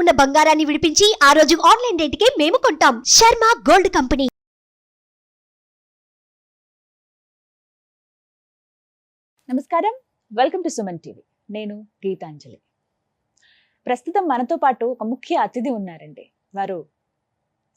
ఉన్న బంగారాన్ని విడిపించి ఆ రోజు ఆన్లైన్ రేటుకే మేము కొంటాం. Sharma gold company. నమస్కారం, వెల్కమ్ టు సుమన్ టీవీ. నేను గీతాంజలి. ప్రస్తుతం మనతో పాటు ఒక ముఖ్య అతిథి ఉన్నారండి. వారు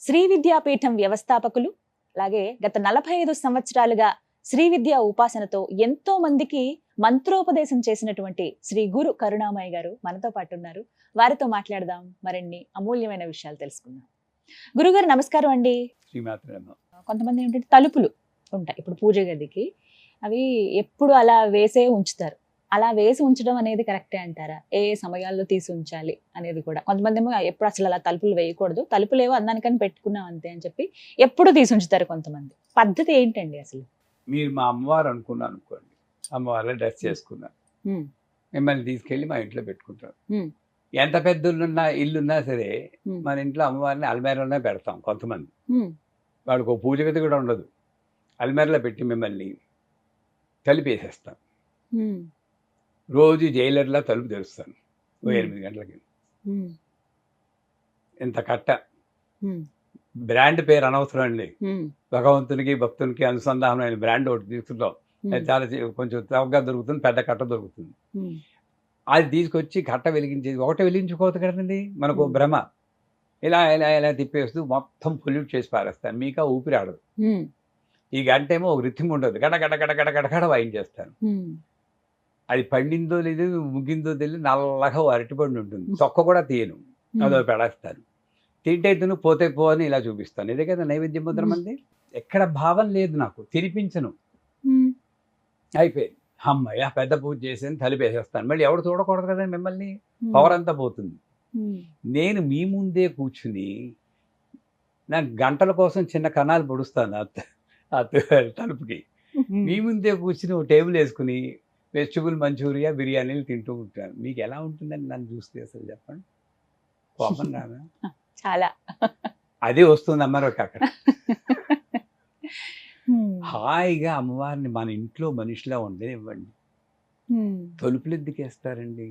శ్రీ విద్యాపీఠం వ్యవస్థాపకులు, అలాగే గత 45 సంవత్సరాలుగా శ్రీ విద్యా ఉపాసనతో ఎంతో మందికి మంత్రోపదేశం చేసినటువంటి శ్రీ గురు కరుణామయ్య గారు మనతో పాటు ఉన్నారు. వారితో మాట్లాడదాం, మరిన్ని అమూల్యమైన విషయాలు తెలుసుకుందాం. గురుగారు నమస్కారం అండి. కొంతమంది ఏంటంటే తలుపులు ఉంటాయి ఇప్పుడు పూజ గదికి, అవి ఎప్పుడు అలా వేసే ఉంచుతారు. అలా వేసి ఉంచడం అనేది కరెక్టే అంటారా? ఏ సమయాల్లో తీసి ఉంచాలి అనేది కూడా కొంతమంది ఏమో ఎప్పుడు అసలు అలా తలుపులు వేయకూడదు, తలుపులు ఏవో అందానికని పెట్టుకున్నాం అంతే అని చెప్పి ఎప్పుడు తీసి ఉంచుతారు కొంతమంది. పద్ధతి ఏంటండి అసలు? మీరు మా అమ్మవారు అనుకున్నాను అనుకోండి, అమ్మవారిలో డ్రెస్ చేసుకున్నాను, మిమ్మల్ని తీసుకెళ్ళి మా ఇంట్లో పెట్టుకుంటారు. ఎంత పెద్ద ఇల్లున్నా సరే మన ఇంట్లో అమ్మవారిని అల్మేరలోనే పెడతాం. కొంతమంది వాడికి ఒక పూజ గది కూడా ఉండదు, అల్మేరలో పెట్టి మిమ్మల్ని తలుపేసేస్తాను. రోజు జైలర్లా తలుపు తెరుస్తాను 8 గంటలకి. ఇంత కట్ట, బ్రాండ్ పేరు అనవసరం అండి, భగవంతునికి భక్తునికి అనుసంధానమైన బ్రాండ్ ఒకటి తీసుకుంటాం. చాలా కొంచెం చౌకగా దొరుకుతుంది, పెద్ద కట్ట దొరుకుతుంది. అది తీసుకొచ్చి కట్ట వెలిగించేది ఒకటే వెలిగించుకోవద్దు కదండి, మనకు భ్రమ. ఇలా ఇలా ఇలా తిప్పేస్తూ మొత్తం పొల్యూట్ చేసి పారేస్తాను. మీకా ఊపిరి ఆడదు. ఈ గంట ఏమో ఒక రిథం ఉండదు, గడ గడ గడ గడ గడగడ వాయించేస్తాను. అది పండిందో లేదు ముగ్గిందో తెలియదు, నల్లగా అరటిపండు ఉంటుంది, తొక్క కూడా తీయను, అదో పెడేస్తాను. తింటే తిను పోతే పో అని ఇలా చూపిస్తాను. ఇదే కదా నైవేద్యం ముద్ర మంది. ఎక్కడ భావం లేదు నాకు, తినిపించను. అయిపోయింది, అమ్మయ్య పెద్ద పూజ చేసి తలిపేసేస్తాను. మళ్ళీ ఎవరు చూడకూడదు కదా మిమ్మల్ని, పవర్ అంతా పోతుంది. నేను మీ ముందే కూర్చుని నాకు గంటల కోసం చిన్న కణాలు పొడుస్తాను ఆ తలుపుకి. మీ ముందే కూర్చుని ఒక టేబుల్ వేసుకుని వెజిటబుల్ మంచూరియా బిర్యానీలు తింటూ ఉంటాను. మీకు ఎలా ఉంటుందని నన్ను చూస్తే అసలు చెప్పండి, కోపం రాదా? చాలా అదే వస్తుంది అమ్మారికి అక్కడ. హాయిగా అమ్మవారిని మన ఇంట్లో మనిషిలా ఉండనివ్వండి. తలుపులు ఎందుకు వేస్తారండి?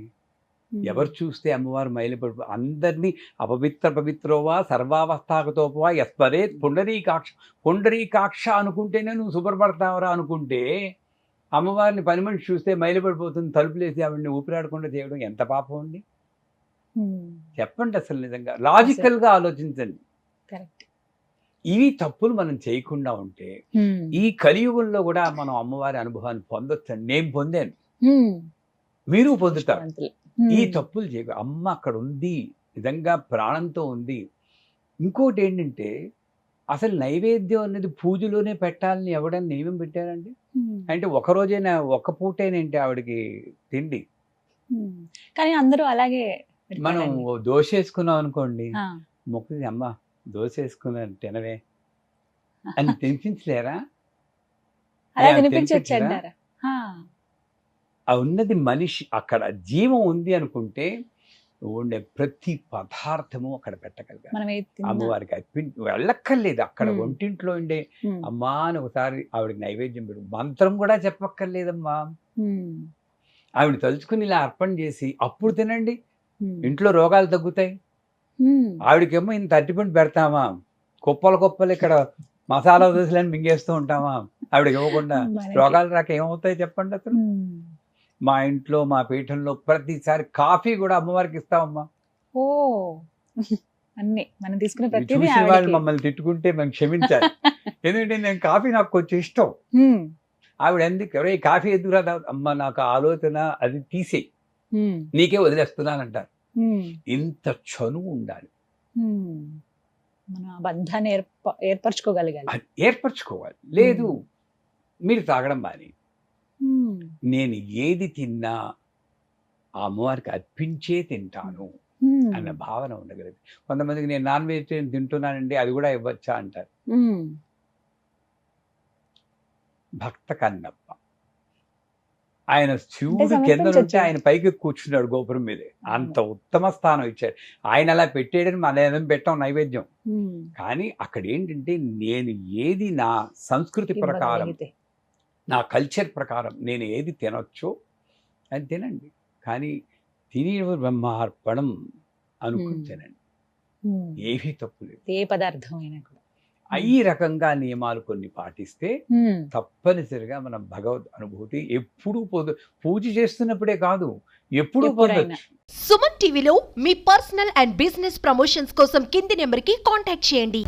ఎవరు చూస్తే అమ్మవారు మైలపడి అందరినీ అపవిత్ర పవిత్రోవా సర్వావస్థాగతోపవా ఎస్పరే పుండరీకాక్ష అనుకుంటేనే నువ్వు శుభ్రపడతావరా అనుకుంటే, అమ్మవారిని పని మనిషి చూస్తే మైలపడిపోతుంది, తలుపులేసి ఆవిడని ఊపిరాడకుండా చేయడం ఎంత పాపం అండి? చెప్పండి అసలు, నిజంగా లాజికల్గా ఆలోచించండి. ఇవి తప్పులు మనం చేయకుండా ఉంటే ఈ కలియుగంలో కూడా మనం అమ్మవారి అనుభవాన్ని పొందొచ్చండి. నేను పొందాను, మీరు పొందుతారు. ఈ తప్పులు చేయ, అమ్మ అక్కడ ఉంది, నిజంగా ప్రాణంతో ఉంది. ఇంకోటి ఏంటంటే, అసలు నైవేద్యం అనేది పూజలోనే పెట్టాలని ఎవడని నియమం పెట్టారండి? అంటే ఒకరోజైనా ఒక్క పూటేనేంటి ఆవిడకి తిండి? కానీ అందరూ అలాగే. మనం దోశ వేసుకున్నాం అనుకోండి, మొక్కది అమ్మ దోశ వేసుకున్నాను తినవే అని తినిపించలేరా? ఉన్నది మనిషి, అక్కడ జీవం ఉంది అనుకుంటే ఉండే ప్రతి పదార్థము అక్కడ పెట్టగలిగారు. అమ్మవారికి వెళ్ళక్కర్లేదు, అక్కడ ఒంటింట్లో ఉండే అమ్మా అని ఒకసారి ఆవిడకి నైవేద్యం పెట్టు, మంత్రం కూడా చెప్పక్కర్లేదమ్మా. ఆవిడ తలుచుకుని ఇలా అర్పణ చేసి అప్పుడు తినండి, ఇంట్లో రోగాలు తగ్గుతాయి. ఆవిడకేమో ఇంత అరటిపండు పెడతామా, కుప్పలు కుప్పలు ఇక్కడ మసాలా దోశలని మింగేస్తూ ఉంటామా? ఆవిడకి ఇవ్వకుండా రోగాలు రాక ఏమవుతాయి చెప్పండి అసలు? మా ఇంట్లో మా పీఠంలో ప్రతిసారి కాఫీ కూడా అమ్మవారికి ఇస్తామమ్మా. ఓ అన్ని మనం తీసుకునే ప్రతిదీ చూసి వాళ్ళు మమ్మల్ని తిట్టుకుంటే మేము క్షమించాలి, ఎందుకంటే నేను కాఫీ నాకు కొంచెం ఇష్టం. ఆవిడ ఎందుకు ఎవరో కాఫీ ఎందుకు రాదా అమ్మ, నాకు ఆలోచన అది తీసే నీకే వదిలేస్తున్నానంటారు. ఇంత చనువు ఉండాలి, మన బంధాన్ని ఏర్పరచుకోవాలి. లేదు మీరు తాగడం బాని, నేను ఏది తిన్నా ఆ అమ్మవారికి అర్పించే తింటాను అన్న భావన ఉండగలదు. కొంతమందికి నేను నాన్ వెజిటేరియన్ తింటున్నానండి అది కూడా ఇవ్వచ్చా అంటారు. భక్త కన్నప్ప ఆయన శివుడు కింద నుంచి ఆయన పైకి కూర్చున్నాడు గోపురం మీదే, అంత ఉత్తమ స్థానం ఇచ్చాడు. ఆయన అలా పెట్టేయడని మన ఏదైనా పెట్టాం నైవేద్యం. కానీ అక్కడ ఏంటంటే, నేను ఏది నా సంస్కృతి ప్రకారం, నా కల్చర్ ప్రకారం నేను ఏది తినొచ్చో అది తినండి. కానీ తిని బ్రహ్మార్పణం అనుకుంటానండి. ఏమీ తప్పు లేదు. ఏ పదార్థం అయినా కూడా. ఈ రకంగా నియమాలు కొన్ని పాటిస్తే తప్పనిసరిగా మనం భగవద్ అనుభూతి ఎప్పుడూ పూజ చేస్తున్నప్పుడే కాదు, ఎప్పుడూ ఎప్పుడైనా. పొందొచ్చు. సుమన్ టీవీలో మీ పర్సనల్ అండ్ బిజినెస్ ప్రమోషన్స్ కోసం కింది నెంబర్కి కాంటాక్ట్ చేయండి.